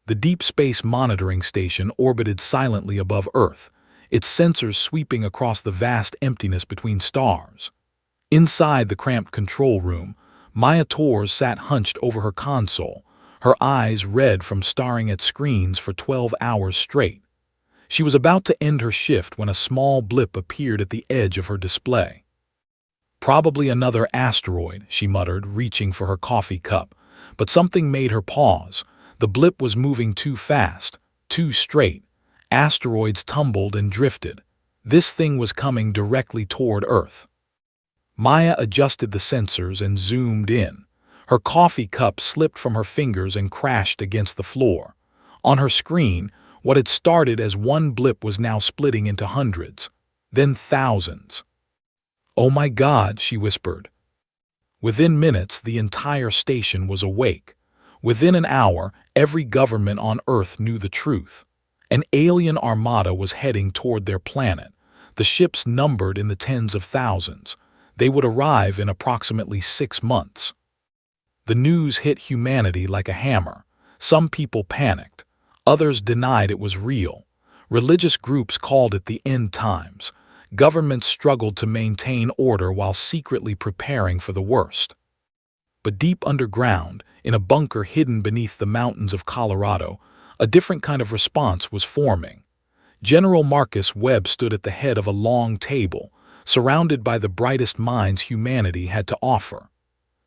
The Deep Space Monitoring Station orbited silently above Earth, its sensors sweeping across the vast emptiness between stars. Inside the cramped control room, Maya Torres sat hunched over her console, her eyes red from staring at screens for 12 hours straight. She was about to end her shift when a small blip appeared at the edge of her display. "Probably another asteroid," she muttered, reaching for her coffee cup. But something made her pause. The blip was moving too fast, too straight. Asteroids tumbled and drifted. This thing was coming directly toward Earth. Maya adjusted the sensors and zoomed in. Her coffee cup slipped from her fingers and crashed against the floor. On her screen, what had started as one blip was now splitting into hundreds, then thousands. "Oh my God," she whispered. Within minutes, the entire station was awake. Within an hour, every government on Earth knew the truth. An alien armada was heading toward their planet. The ships numbered in the tens of thousands. They would arrive in approximately 6 months. The news hit humanity like a hammer. Some people panicked. Others denied it was real. Religious groups called it the end times. Governments struggled to maintain order while secretly preparing for the worst. But deep underground, in a bunker hidden beneath the mountains of Colorado, a different kind of response was forming. General Marcus Webb stood at the head of a long table, surrounded by the brightest minds humanity had to offer.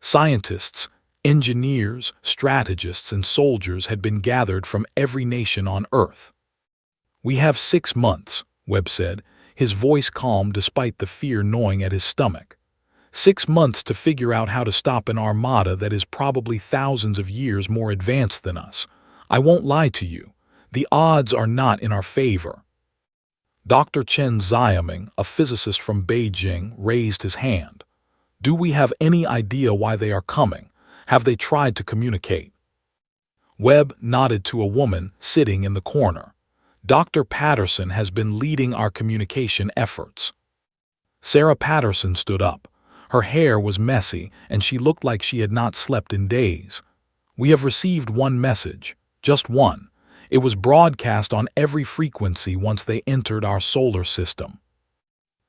Scientists, engineers, strategists, and soldiers had been gathered from every nation on Earth. "We have 6 months," Webb said, his voice calm despite the fear gnawing at his stomach. 6 months to figure out how to stop an armada that is probably thousands of years more advanced than us. I won't lie to you. The odds are not in our favor. Dr. Chen Xiaoming, a physicist from Beijing, raised his hand. "Do we have any idea why they are coming? Have they tried to communicate?" Webb nodded to a woman sitting in the corner. "Dr. Patterson has been leading our communication efforts." Sarah Patterson stood up. Her hair was messy, and she looked like she had not slept in days. "We have received one message, just one. It was broadcast on every frequency once they entered our solar system."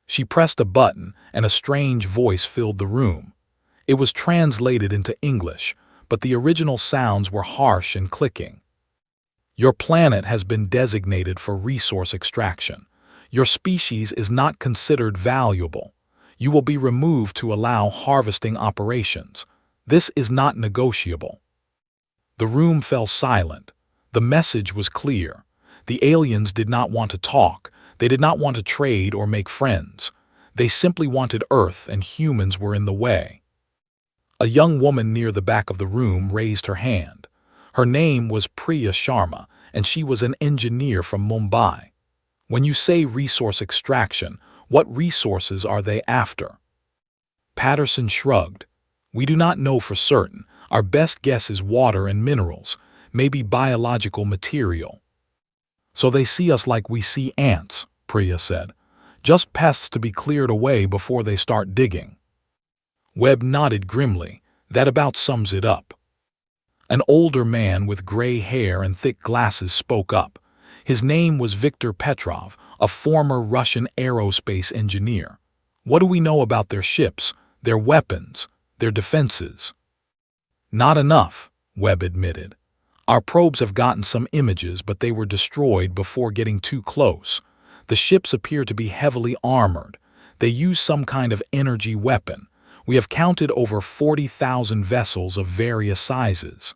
She pressed a button, and a strange voice filled the room. It was translated into English, but the original sounds were harsh and clicking. "Your planet has been designated for resource extraction. Your species is not considered valuable. You will be removed to allow harvesting operations. This is not negotiable." The room fell silent. The message was clear. The aliens did not want to talk. They did not want to trade or make friends. They simply wanted Earth, and humans were in the way. A young woman near the back of the room raised her hand. Her name was Priya Sharma, and she was an engineer from Mumbai. "When you say resource extraction, what resources are they after?" Patterson shrugged. "We do not know for certain. Our best guess is water and minerals, maybe biological material." "So they see us like we see ants," Priya said. "Just pests to be cleared away before they start digging." Webb nodded grimly. "That about sums it up." An older man with gray hair and thick glasses spoke up. His name was Viktor Petrov, a former Russian aerospace engineer. "What do we know about their ships, their weapons, their defenses?" "Not enough," Webb admitted. "Our probes have gotten some images, but they were destroyed before getting too close. The ships appear to be heavily armored. They use some kind of energy weapon. We have counted over 40,000 vessels of various sizes."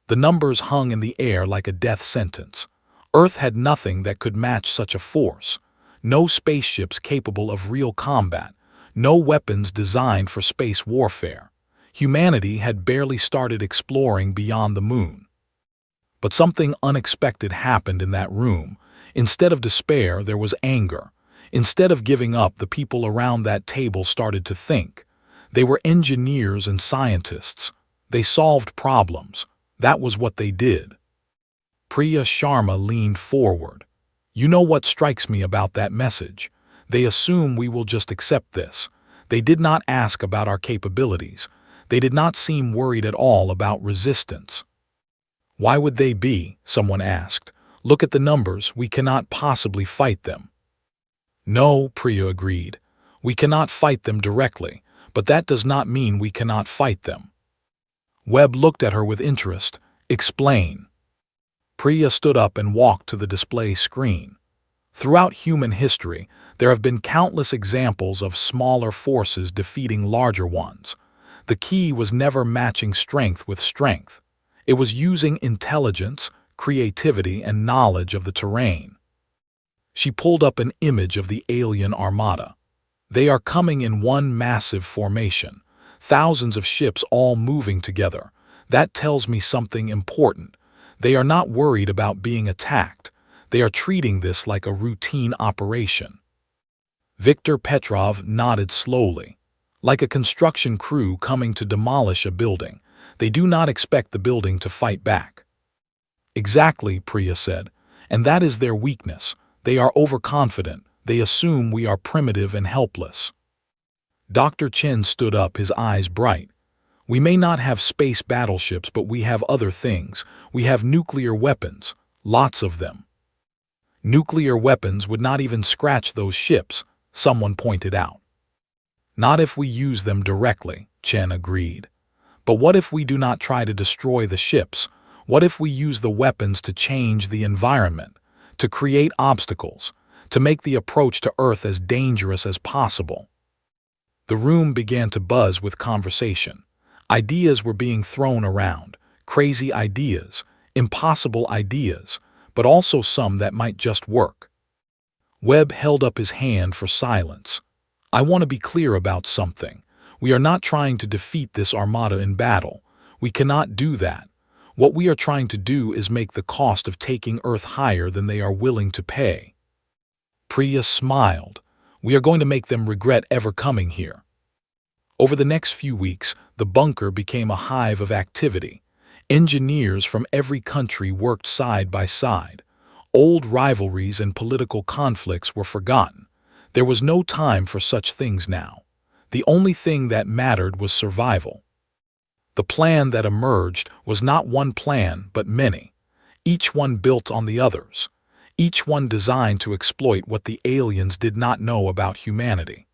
The numbers hung in the air like a death sentence. Earth had nothing that could match such a force. No spaceships capable of real combat. No weapons designed for space warfare. Humanity had barely started exploring beyond the moon. But something unexpected happened in that room. Instead of despair, there was anger. Instead of giving up, the people around that table started to think. They were engineers and scientists. They solved problems. That was what they did. Priya Sharma leaned forward. "You know what strikes me about that message? They assume we will just accept this. They did not ask about our capabilities. They did not seem worried at all about resistance." Why would they be? Someone asked. Look at the numbers, we cannot possibly fight them. No, Priya agreed. We cannot fight them directly, but that does not mean we cannot fight them. Webb looked at her with interest. Explain. Priya stood up and walked to the display screen. Throughout human history, there have been countless examples of smaller forces defeating larger ones. The key was never matching strength with strength. It was using intelligence, creativity, and knowledge of the terrain. She pulled up an image of the alien armada. They are coming in one massive formation, thousands of ships all moving together. That tells me something important. They are not worried about being attacked. They are treating this like a routine operation. Viktor Petrov nodded slowly. Like a construction crew coming to demolish a building, they do not expect the building to fight back. Exactly, Priya said, and that is their weakness. They are overconfident. They assume we are primitive and helpless. Dr. Chen stood up, his eyes bright. We may not have space battleships, but we have other things. We have nuclear weapons, lots of them. Nuclear weapons would not even scratch those ships, someone pointed out. Not if we use them directly, Chen agreed. But what if we do not try to destroy the ships? What if we use the weapons to change the environment, to create obstacles, to make the approach to Earth as dangerous as possible? The room began to buzz with conversation. Ideas were being thrown around, crazy ideas, impossible ideas, but also some that might just work. Webb held up his hand for silence. I want to be clear about something. We are not trying to defeat this armada in battle. We cannot do that. What we are trying to do is make the cost of taking Earth higher than they are willing to pay. Priya smiled. We are going to make them regret ever coming here. Over the next few weeks, the bunker became a hive of activity. Engineers from every country worked side by side. Old rivalries and political conflicts were forgotten. There was no time for such things now. The only thing that mattered was survival. The plan that emerged was not one plan, but many. Each one built on the others. Each one designed to exploit what the aliens did not know about humanity.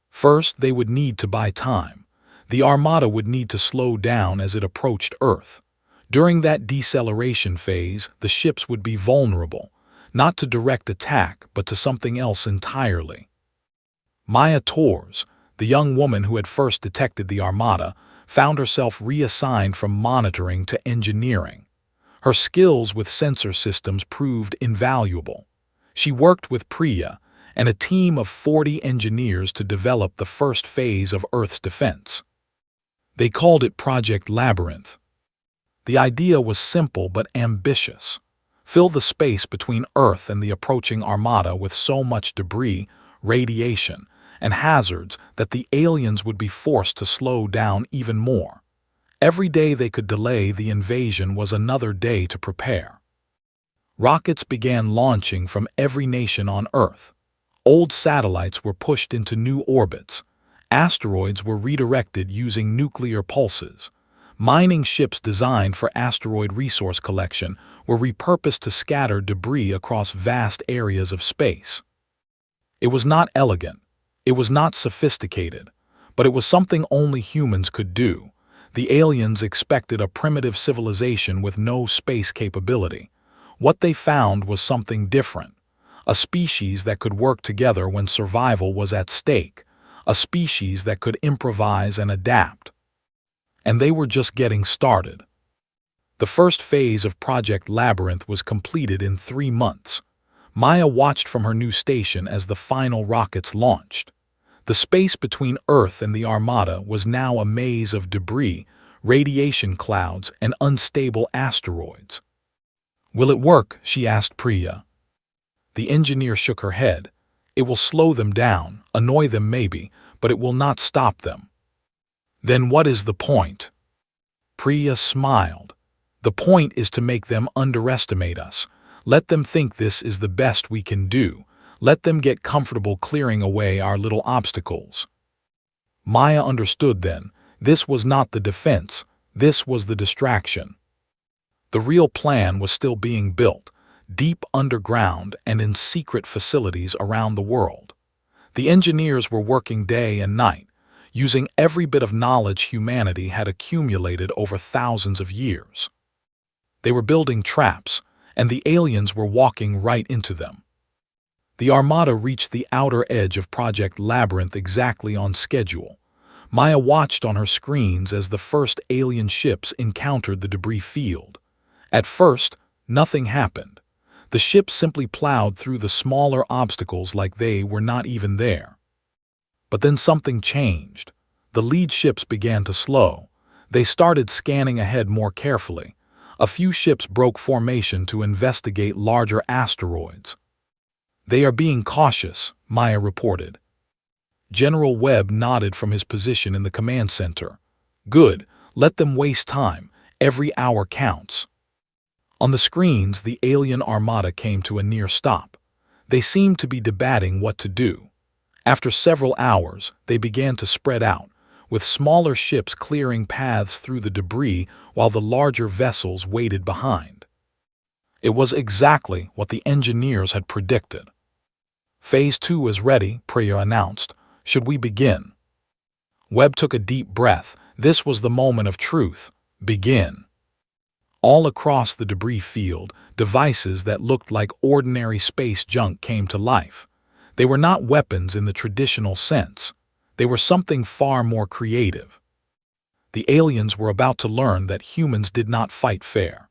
First, they would need to buy time. The Armada would need to slow down as it approached Earth. During that deceleration phase, the ships would be vulnerable, not to direct attack, but to something else entirely. Maya Torres, the young woman who had first detected the Armada, found herself reassigned from monitoring to engineering. Her skills with sensor systems proved invaluable. She worked with Priya and a team of 40 engineers to develop the first phase of Earth's defense. They called it Project Labyrinth. The idea was simple but ambitious. Fill the space between Earth and the approaching Armada with so much debris, radiation, and hazards that the aliens would be forced to slow down even more. Every day they could delay the invasion was another day to prepare. Rockets began launching from every nation on Earth. Old satellites were pushed into new orbits. Asteroids were redirected using nuclear pulses. Mining ships designed for asteroid resource collection were repurposed to scatter debris across vast areas of space. It was not elegant. It was not sophisticated. But it was something only humans could do. The aliens expected a primitive civilization with no space capability. What they found was something different. A species that could work together when survival was at stake. A species that could improvise and adapt. And they were just getting started. The first phase of Project Labyrinth was completed in 3 months. Maya watched from her new station as the final rockets launched. The space between Earth and the Armada was now a maze of debris, radiation clouds, and unstable asteroids. Will it work? She asked Priya. The engineer shook her head. It will slow them down, annoy them maybe, but it will not stop them. Then what is the point? Priya smiled. The point is to make them underestimate us. Let them think this is the best we can do. Let them get comfortable clearing away our little obstacles. Maya understood then. This was not the defense. This was the distraction. The real plan was still being built, deep underground and in secret facilities around the world. The engineers were working day and night, using every bit of knowledge humanity had accumulated over thousands of years. They were building traps, and the aliens were walking right into them. The Armada reached the outer edge of Project Labyrinth exactly on schedule. Maya watched on her screens as the first alien ships encountered the debris field. At first, nothing happened. The ships simply plowed through the smaller obstacles like they were not even there. But then something changed. The lead ships began to slow. They started scanning ahead more carefully. A few ships broke formation to investigate larger asteroids. "They are being cautious," Maya reported. General Webb nodded from his position in the command center. "Good, let them waste time. Every hour counts." On the screens, the alien armada came to a near stop. They seemed to be debating what to do. After several hours, they began to spread out, with smaller ships clearing paths through the debris while the larger vessels waited behind. It was exactly what the engineers had predicted. "Phase 2 is ready," Priya announced. "Should we begin?" Webb took a deep breath. This was the moment of truth. Begin. All across the debris field, devices that looked like ordinary space junk came to life. They were not weapons in the traditional sense. They were something far more creative. The aliens were about to learn that humans did not fight fair.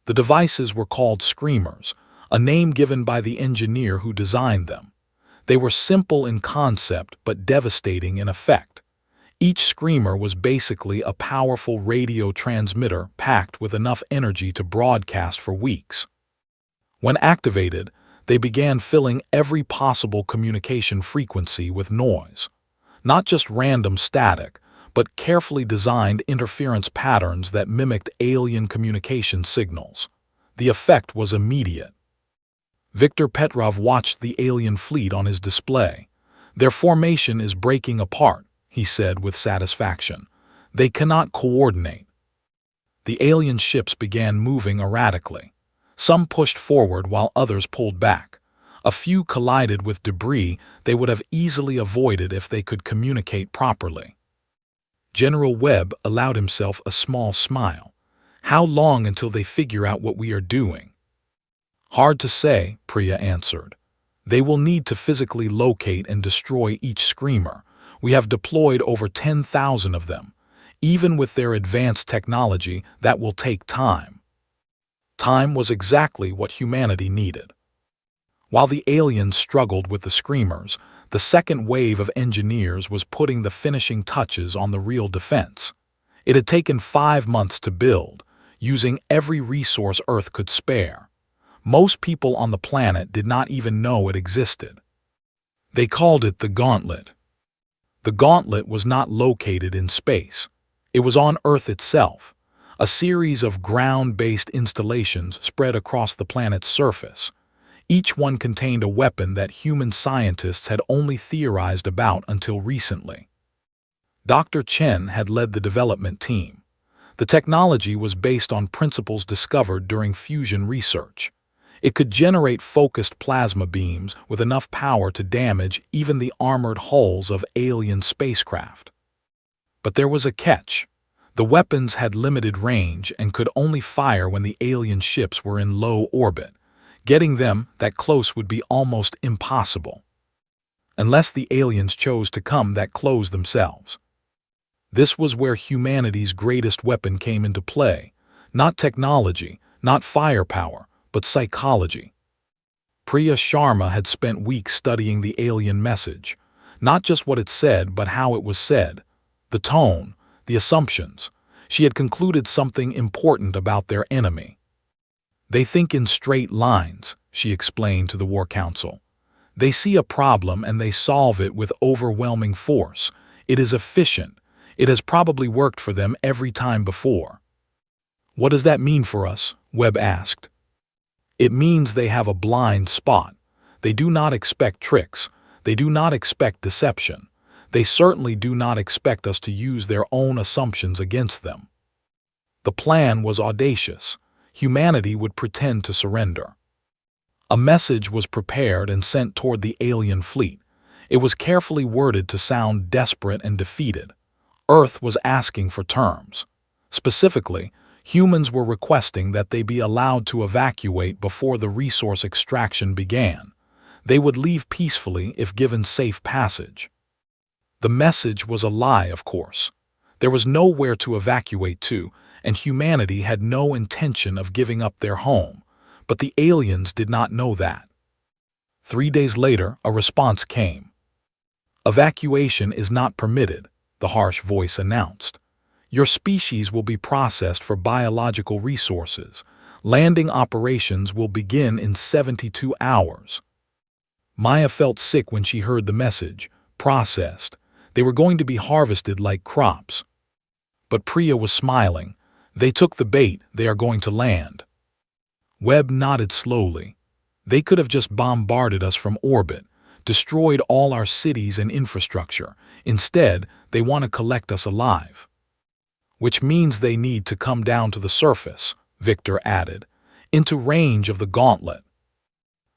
The devices were called screamers, a name given by the engineer who designed them. They were simple in concept but devastating in effect. Each screamer was basically a powerful radio transmitter packed with enough energy to broadcast for weeks. When activated, they began filling every possible communication frequency with noise. Not just random static, but carefully designed interference patterns that mimicked alien communication signals. The effect was immediate. Viktor Petrov watched the alien fleet on his display. "Their formation is breaking apart," he said with satisfaction. "They cannot coordinate." The alien ships began moving erratically. Some pushed forward while others pulled back. A few collided with debris they would have easily avoided if they could communicate properly. General Webb allowed himself a small smile. "How long until they figure out what we are doing?" "Hard to say," Priya answered. "They will need to physically locate and destroy each screamer. We have deployed over 10,000 of them. Even with their advanced technology, that will take time." Time was exactly what humanity needed. While the aliens struggled with the screamers, the second wave of engineers was putting the finishing touches on the real defense. It had taken 5 months to build, using every resource Earth could spare. Most people on the planet did not even know it existed. They called it the Gauntlet. The Gauntlet was not located in space. It was on Earth itself, a series of ground-based installations spread across the planet's surface. Each one contained a weapon that human scientists had only theorized about until recently. Dr. Chen had led the development team. The technology was based on principles discovered during fusion research. It could generate focused plasma beams with enough power to damage even the armored hulls of alien spacecraft. But there was a catch. The weapons had limited range and could only fire when the alien ships were in low orbit. Getting them that close would be almost impossible, unless the aliens chose to come that close themselves. This was where humanity's greatest weapon came into play. Not technology, not firepower, but psychology. Priya Sharma had spent weeks studying the alien message. Not just what it said, but how it was said. The tone, the assumptions. She had concluded something important about their enemy. "They think in straight lines," she explained to the War Council. "They see a problem and they solve it with overwhelming force. It is efficient. It has probably worked for them every time before." "What does that mean for us?" Webb asked. "It means they have a blind spot. They do not expect tricks. They do not expect deception. They certainly do not expect us to use their own assumptions against them." The plan was audacious. Humanity would pretend to surrender. A message was prepared and sent toward the alien fleet. It was carefully worded to sound desperate and defeated. Earth was asking for terms. Specifically, humans were requesting that they be allowed to evacuate before the resource extraction began. They would leave peacefully if given safe passage. The message was a lie, of course. There was nowhere to evacuate to, and humanity had no intention of giving up their home. But the aliens did not know that. 3 days later, a response came. "Evacuation is not permitted," the harsh voice announced. "Your species will be processed for biological resources. Landing operations will begin in 72 hours. Maya felt sick when she heard the message. Processed. They were going to be harvested like crops. But Priya was smiling. "They took the bait. They are going to land." Webb nodded slowly. "They could have just bombarded us from orbit, destroyed all our cities and infrastructure. Instead, they want to collect us alive." "Which means they need to come down to the surface," Victor added, "into range of the gauntlet."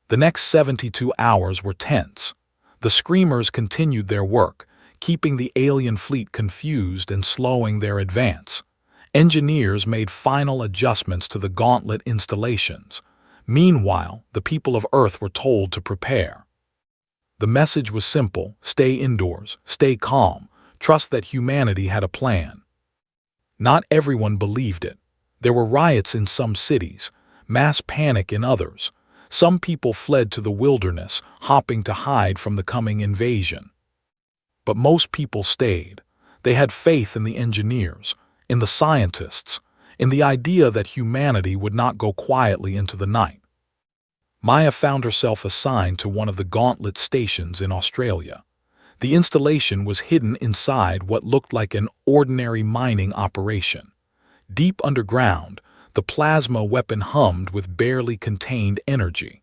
The next 72 hours were tense. The screamers continued their work, keeping the alien fleet confused and slowing their advance. Engineers made final adjustments to the gauntlet installations. Meanwhile, the people of Earth were told to prepare. The message was simple: stay indoors, stay calm, trust that humanity had a plan. Not everyone believed it. There were riots in some cities, mass panic in others. Some people fled to the wilderness, hopping to hide from the coming invasion. But most people stayed. They had faith in the engineers, in the scientists, in the idea that humanity would not go quietly into the night. Maya found herself assigned to one of the gauntlet stations in Australia. The installation was hidden inside what looked like an ordinary mining operation. Deep underground, the plasma weapon hummed with barely contained energy.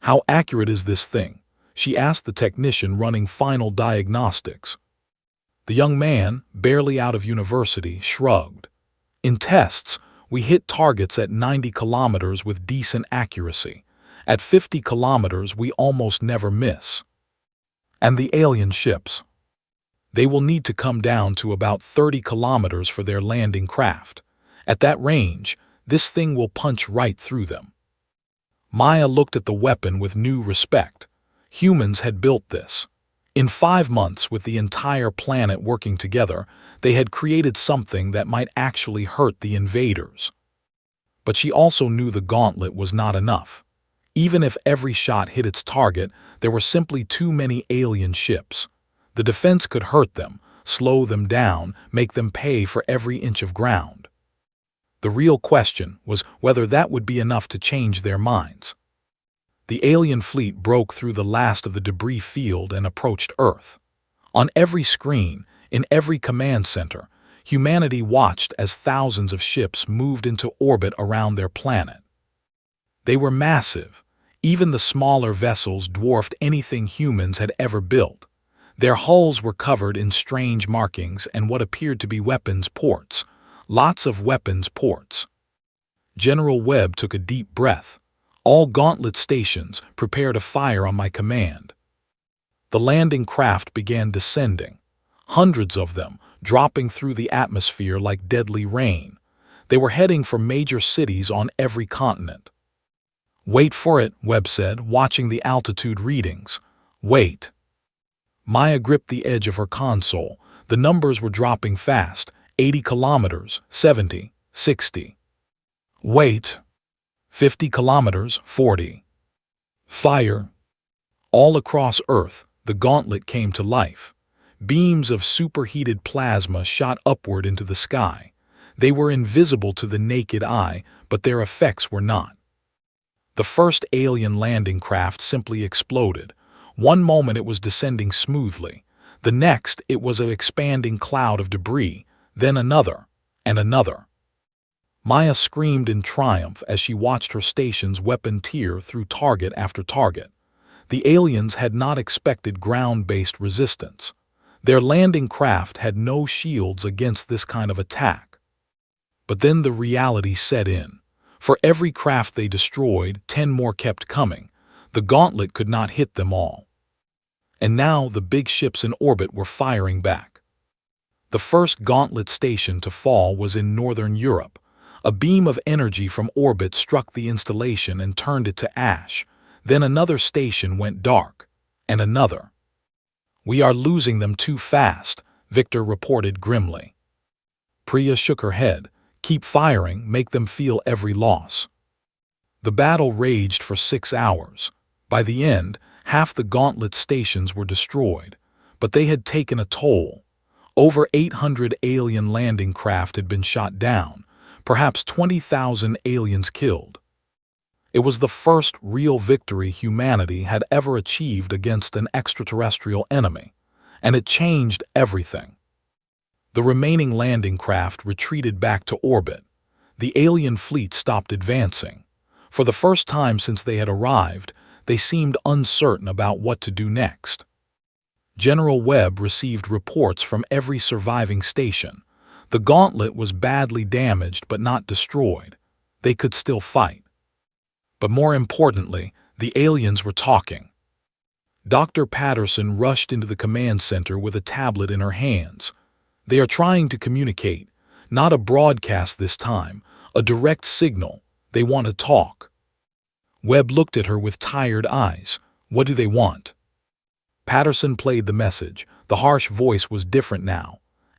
"How accurate is this thing?" she asked the technician running final diagnostics. The young man, barely out of university, shrugged. "In tests, we hit targets at 90 kilometers with decent accuracy. At 50 kilometers, we almost never miss." "And the alien ships? They will need to come down to about 30 kilometers for their landing craft. At that range, this thing will punch right through them." Maya looked at the weapon with new respect. Humans had built this. In 5 months, with the entire planet working together, they had created something that might actually hurt the invaders. But she also knew the gauntlet was not enough. Even if every shot hit its target, there were simply too many alien ships. The defense could hurt them, slow them down, make them pay for every inch of ground. The real question was whether that would be enough to change their minds. The alien fleet broke through the last of the debris field and approached Earth. On every screen, in every command center, humanity watched as thousands of ships moved into orbit around their planet. They were massive. Even the smaller vessels dwarfed anything humans had ever built. Their hulls were covered in strange markings and what appeared to be weapons ports. Lots of weapons ports. General Webb took a deep breath. "All gauntlet stations, prepare to fire on my command." The landing craft began descending. Hundreds of them, dropping through the atmosphere like deadly rain. They were heading for major cities on every continent. "Wait for it," Webb said, watching the altitude readings. "Wait." Maya gripped the edge of her console. The numbers were dropping fast. 80 kilometers, 70, 60. "Wait." 50 kilometers, 40. "Fire." All across Earth, the gauntlet came to life. Beams of superheated plasma shot upward into the sky. They were invisible to the naked eye, but their effects were not. The first alien landing craft simply exploded. One moment it was descending smoothly. The next, it was an expanding cloud of debris, then another, and another. Maya screamed in triumph as she watched her station's weapon tear through target after target. The aliens had not expected ground-based resistance. Their landing craft had no shields against this kind of attack. But then the reality set in. For every craft they destroyed, 10 more kept coming. The gauntlet could not hit them all. And now the big ships in orbit were firing back. The first gauntlet station to fall was in northern Europe. A beam of energy from orbit struck the installation and turned it to ash. Then another station went dark, and another. "We are losing them too fast," Victor reported grimly. Priya shook her head. "Keep firing, make them feel every loss." The battle raged for 6 hours. By the end, half the gauntlet stations were destroyed, but they had taken a toll. Over 800 alien landing craft had been shot down, perhaps 20,000 aliens killed. It was the first real victory humanity had ever achieved against an extraterrestrial enemy, and it changed everything. The remaining landing craft retreated back to orbit. The alien fleet stopped advancing. For the first time since they had arrived, they seemed uncertain about what to do next. General Webb received reports from every surviving station. The gauntlet was badly damaged but not destroyed. They could still fight. But more importantly, the aliens were talking. Dr. Patterson rushed into the command center with a tablet in her hands. "They are trying to communicate. Not a broadcast this time, a direct signal. They want to talk." Webb looked at her with tired eyes. "What do they want?" Patterson played the message. The harsh voice was different now.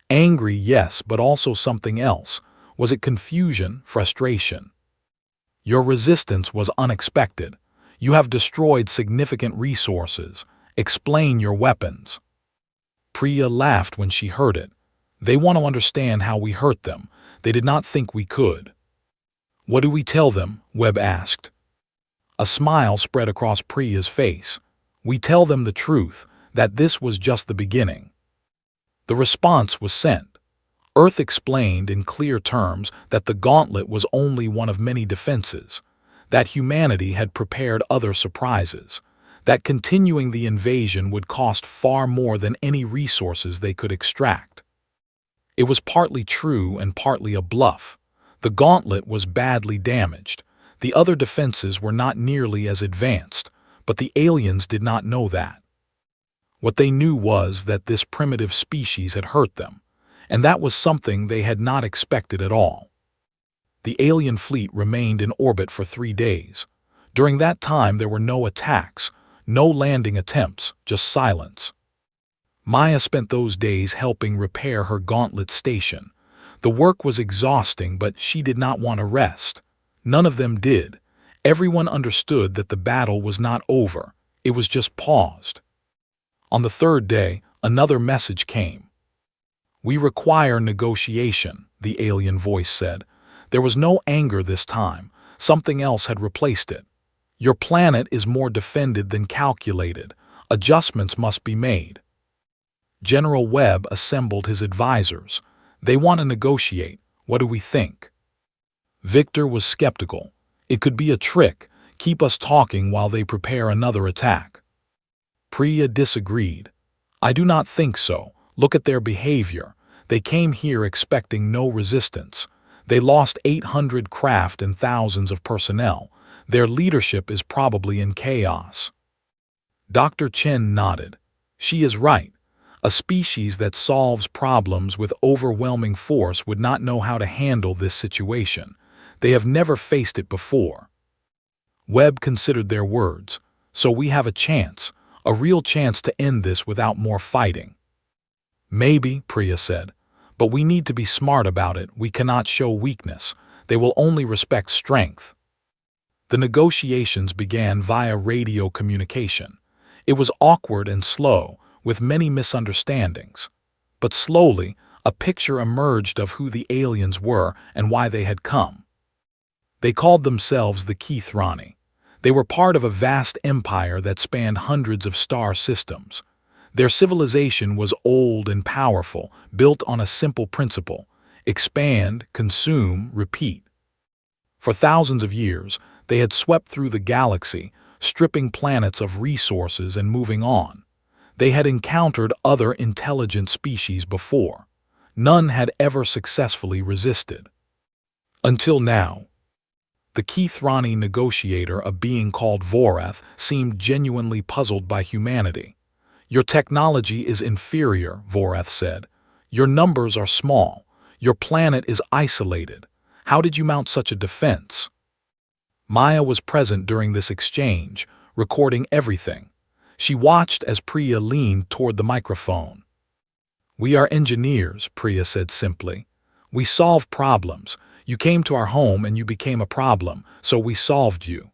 Angry, yes, but also something else. Was it confusion, frustration? "Your resistance was unexpected. You have destroyed significant resources. Explain your weapons." Priya laughed when she heard it. "They want to understand how we hurt them. They did not think we could." "What do we tell them?" Webb asked. A smile spread across Priya's face. "We tell them the truth, that this was just the beginning." The response was sent. Earth explained in clear terms that the gauntlet was only one of many defenses, that humanity had prepared other surprises, that continuing the invasion would cost far more than any resources they could extract. It was partly true and partly a bluff. The gauntlet was badly damaged. The other defenses were not nearly as advanced, but the aliens did not know that. What they knew was that this primitive species had hurt them, and that was something they had not expected at all. The alien fleet remained in orbit for 3 days. During that time there were no attacks, no landing attempts, just silence. Maya spent those days helping repair her gauntlet station. The work was exhausting, but she did not want to rest. None of them did. Everyone understood that the battle was not over. It was just paused. On the 3rd day, another message came. "We require negotiation," the alien voice said. There was no anger this time. Something else had replaced it. "Your planet is more defended than calculated. Adjustments must be made." General Webb assembled his advisors. "They want to negotiate. What do we think?" Victor was skeptical. "It could be a trick. Keep us talking while they prepare another attack." Priya disagreed. "I do not think so. Look at their behavior. They came here expecting no resistance. They lost 800 craft and thousands of personnel. Their leadership is probably in chaos." Dr. Chen nodded. "She is right. A species that solves problems with overwhelming force would not know how to handle this situation. They have never faced it before." Webb considered their words. "So we have a chance, a real chance to end this without more fighting." "Maybe," Priya said, "but we need to be smart about it. We cannot show weakness. They will only respect strength." The negotiations began via radio communication. It was awkward and slow, with many misunderstandings. But slowly, a picture emerged of who the aliens were and why they had come. They called themselves the Keithrani. They were part of a vast empire that spanned hundreds of star systems. Their civilization was old and powerful, built on a simple principle: expand, consume, repeat. For thousands of years, they had swept through the galaxy, stripping planets of resources and moving on. They had encountered other intelligent species before. None had ever successfully resisted. Until now. The Keithrani negotiator, a being called Vorath, seemed genuinely puzzled by humanity. Your technology is inferior, Vorath said. Your numbers are small. Your planet is isolated. How did you mount such a defense? Maya was present during this exchange, recording everything. She watched as Priya leaned toward the microphone. We are engineers, Priya said simply. We solve problems. You came to our home and you became a problem, so we solved you.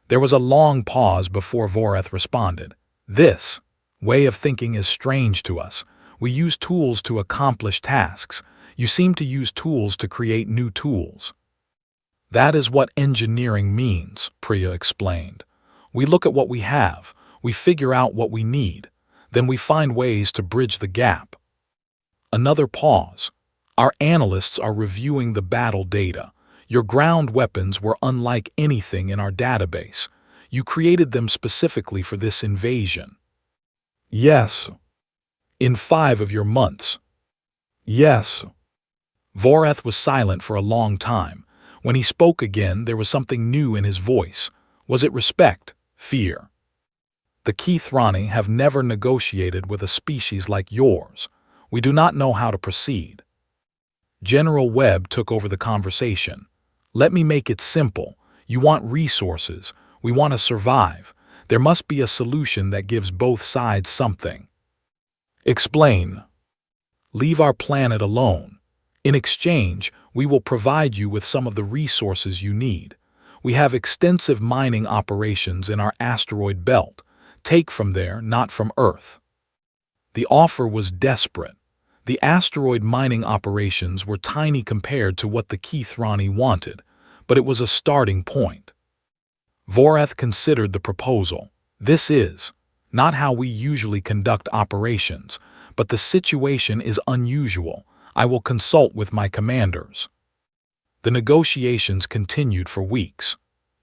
There was a long pause before Vorath responded. This way of thinking is strange to us. We use tools to accomplish tasks. You seem to use tools to create new tools. That is what engineering means, Priya explained. We look at what we have, we figure out what we need, then we find ways to bridge the gap. Another pause. Our analysts are reviewing the battle data. Your ground weapons were unlike anything in our database. You created them specifically for this invasion. Yes. In 5 of your months. Yes. Vorath was silent for a long time. When he spoke again, there was something new in his voice. Was it respect? Fear? The Keithrani have never negotiated with a species like yours. We do not know how to proceed. General Webb took over the conversation. Let me make it simple. You want resources. We want to survive. There must be a solution that gives both sides something. Explain. Leave our planet alone. In exchange, we will provide you with some of the resources you need. We have extensive mining operations in our asteroid belt. Take from there, not from Earth. The offer was desperate. The asteroid mining operations were tiny compared to what the Keithrani wanted, but it was a starting point. Vorath considered the proposal. This is not how we usually conduct operations, but the situation is unusual. I will consult with my commanders. The negotiations continued for weeks.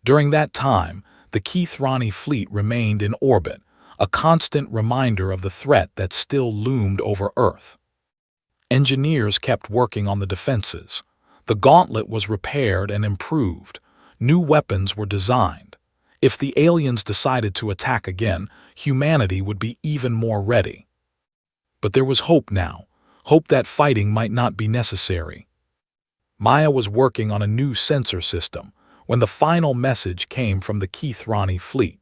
During that time, the Keithrani fleet remained in orbit, a constant reminder of the threat that still loomed over Earth. Engineers kept working on the defenses. The gauntlet was repaired and improved. New weapons were designed. If the aliens decided to attack again, humanity would be even more ready. But there was hope now, hope that fighting might not be necessary. Maya was working on a new sensor system when the final message came from the Keithrani fleet.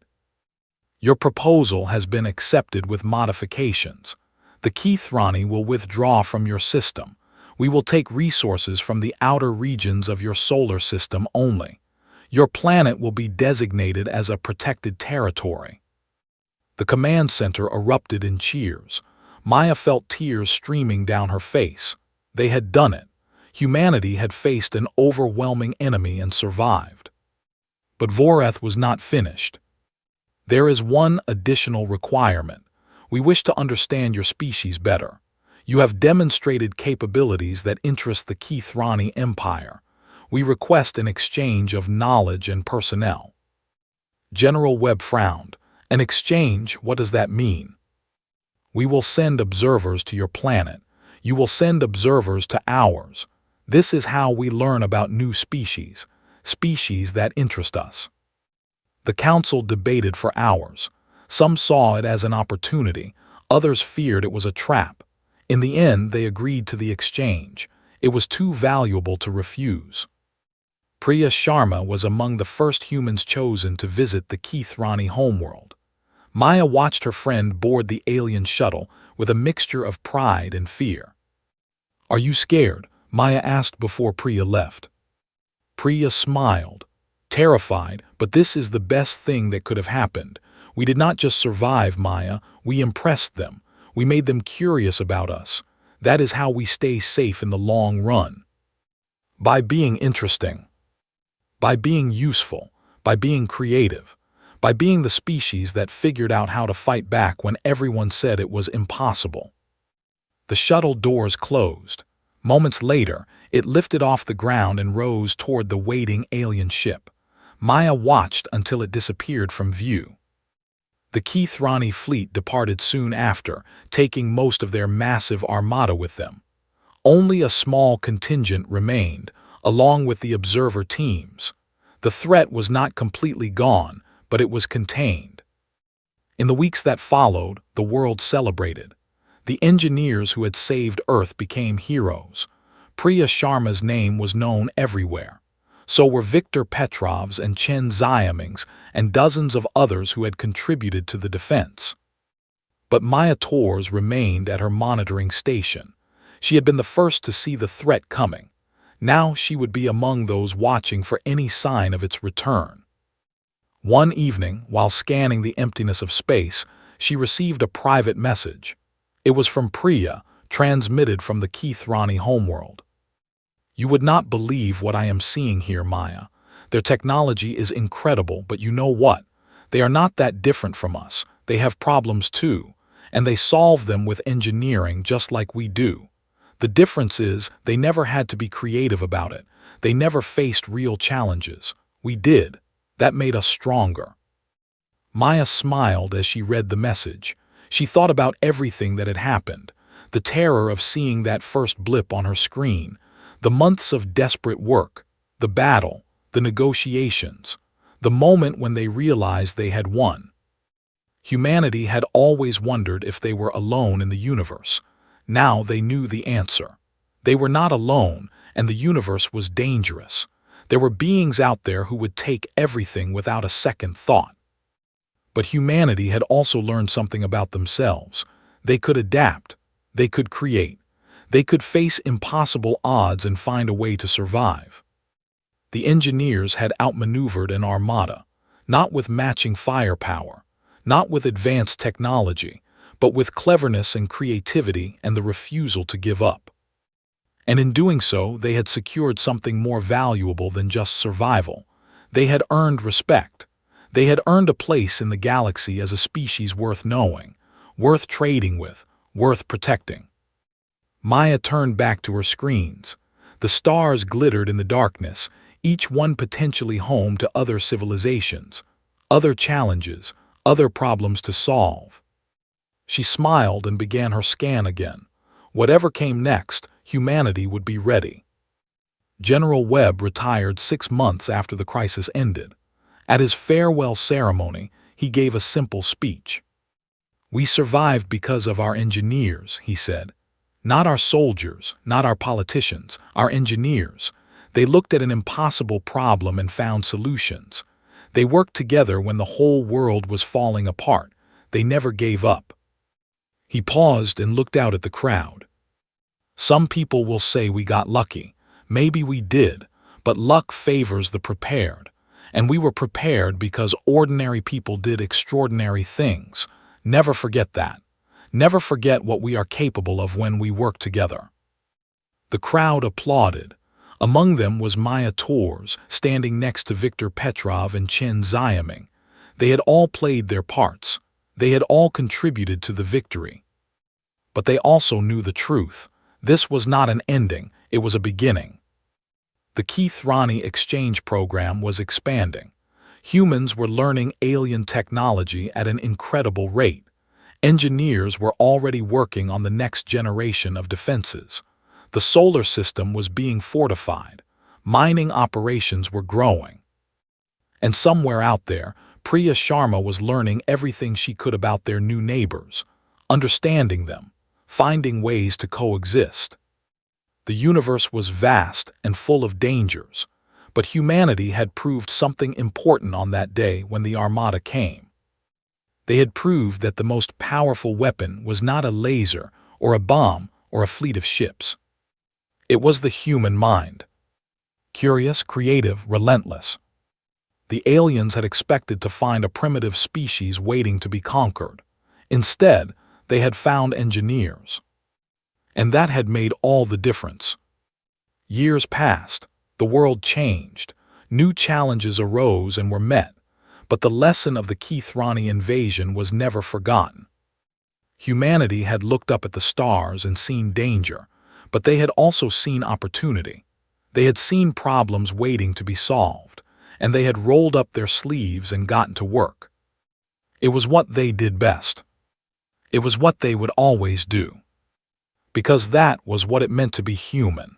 Your proposal has been accepted with modifications. The Keithrani will withdraw from your system. We will take resources from the outer regions of your solar system only. Your planet will be designated as a protected territory. The command center erupted in cheers. Maya felt tears streaming down her face. They had done it. Humanity had faced an overwhelming enemy and survived. But Vorath was not finished. There is one additional requirement. We wish to understand your species better. You have demonstrated capabilities that interest the Keithrani Empire. We request an exchange of knowledge and personnel. General Webb frowned. An exchange, what does that mean? We will send observers to your planet. You will send observers to ours. This is how we learn about new species, species that interest us. The council debated for hours. Some saw it as an opportunity, others feared it was a trap. In the end, they agreed to the exchange. It was too valuable to refuse. Priya Sharma was among the first humans chosen to visit the Keithrani homeworld. Maya watched her friend board the alien shuttle with a mixture of pride and fear. Are you scared? Maya asked before Priya left. Priya smiled. Terrified, but this is the best thing that could have happened. We did not just survive, Maya, we impressed them. We made them curious about us. That is how we stay safe in the long run. By being interesting. By being useful. By being creative. By being the species that figured out how to fight back when everyone said it was impossible. The shuttle doors closed. Moments later, it lifted off the ground and rose toward the waiting alien ship. Maya watched until it disappeared from view. The Keithrani fleet departed soon after, taking most of their massive armada with them. Only a small contingent remained, along with the observer teams. The threat was not completely gone, but it was contained. In the weeks that followed, the world celebrated. The engineers who had saved Earth became heroes. Priya Sharma's name was known everywhere. So were Viktor Petrov's and Chen Xiaming's and dozens of others who had contributed to the defense. But Maya Torres remained at her monitoring station. She had been the first to see the threat coming. Now she would be among those watching for any sign of its return. One evening, while scanning the emptiness of space, she received a private message. It was from Priya, transmitted from the Keithrani homeworld. "You would not believe what I am seeing here, Maya. Their technology is incredible, but you know what? They are not that different from us. They have problems too, and they solve them with engineering just like we do. The difference is they never had to be creative about it. They never faced real challenges. We did. That made us stronger." Maya smiled as she read the message. She thought about everything that had happened, the terror of seeing that first blip on her screen, the months of desperate work, the battle, the negotiations, the moment when they realized they had won. Humanity had always wondered if they were alone in the universe. Now they knew the answer. They were not alone, and the universe was dangerous. There were beings out there who would take everything without a second thought. But humanity had also learned something about themselves. They could adapt. They could create. They could face impossible odds and find a way to survive. The engineers had outmaneuvered an armada, not with matching firepower, not with advanced technology, but with cleverness and creativity and the refusal to give up. And in doing so, they had secured something more valuable than just survival. They had earned respect. They had earned a place in the galaxy as a species worth knowing, worth trading with, worth protecting. Maya turned back to her screens. The stars glittered in the darkness, each one potentially home to other civilizations, other challenges, other problems to solve. She smiled and began her scan again. Whatever came next, humanity would be ready. General Webb retired 6 months after the crisis ended. At his farewell ceremony, he gave a simple speech. "We survived because of our engineers," he said. "Not our soldiers, not our politicians, our engineers. They looked at an impossible problem and found solutions. They worked together when the whole world was falling apart. They never gave up." He paused and looked out at the crowd. "Some people will say we got lucky. Maybe we did, but luck favors the prepared. And we were prepared because ordinary people did extraordinary things. Never forget that. Never forget what we are capable of when we work together." The crowd applauded. Among them was Maya Torres, standing next to Viktor Petrov and Chen Xiaming. They had all played their parts. They had all contributed to the victory. But they also knew the truth. This was not an ending, it was a beginning. The Keithrani exchange program was expanding. Humans were learning alien technology at an incredible rate. Engineers were already working on the next generation of defenses. The solar system was being fortified. Mining operations were growing. And somewhere out there, Priya Sharma was learning everything she could about their new neighbors, understanding them, finding ways to coexist. The universe was vast and full of dangers, but humanity had proved something important on that day when the Armada came. They had proved that the most powerful weapon was not a laser or a bomb or a fleet of ships. It was the human mind. Curious, creative, relentless. The aliens had expected to find a primitive species waiting to be conquered. Instead, they had found engineers. And that had made all the difference. Years passed, the world changed, new challenges arose and were met, but the lesson of the Keithrani invasion was never forgotten. Humanity had looked up at the stars and seen danger, but they had also seen opportunity. They had seen problems waiting to be solved, and they had rolled up their sleeves and gotten to work. It was what they did best. It was what they would always do. Because that was what it meant to be human.